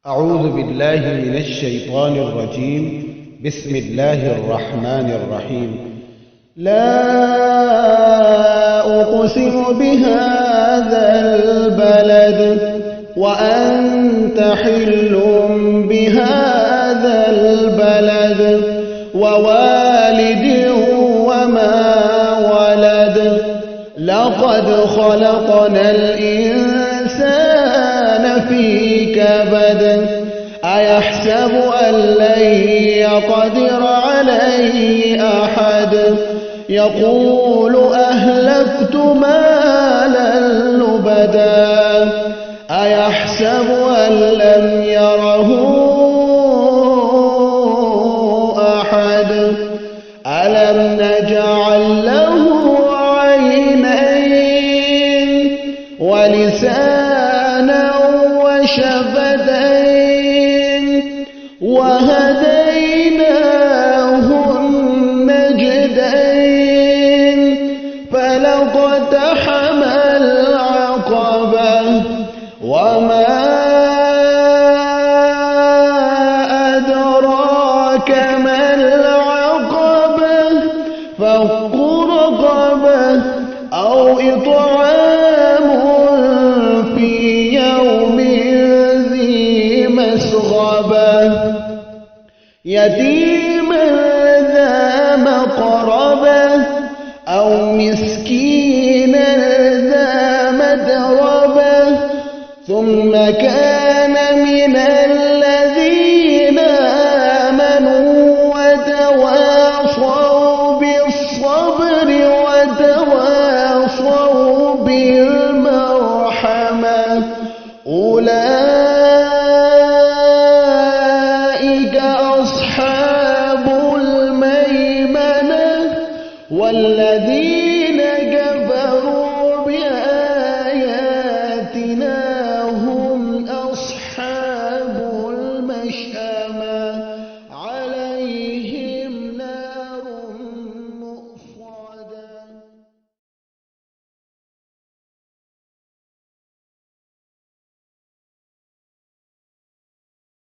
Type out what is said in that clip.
أعوذ بالله من الشيطان الرجيم. بسم الله الرحمن الرحيم. لا أقسم بهذا البلد وأنت حل بهذا البلد ووالد وما ولد لقد خلقنا الإنسان في كبد أيحسب أن لن يقدر عليه أحد يقول أهلكت مالا لبدا أيحسب أن لم يره أحد ألم نجعل له عينين ولسانا وشفتين وهديناه النجدين فلاقتحم العقبة وما أدراك ما العقبة فك رقبة أو إطعام في يوم ذي مسغبة يتيما ذا مقربة أو مسكينا ذا متربة ثم كان من الذين آمنوا وتواصوا بالصبر وتواصوا بالمرحمة أولئك أصحاب الميمنة والذين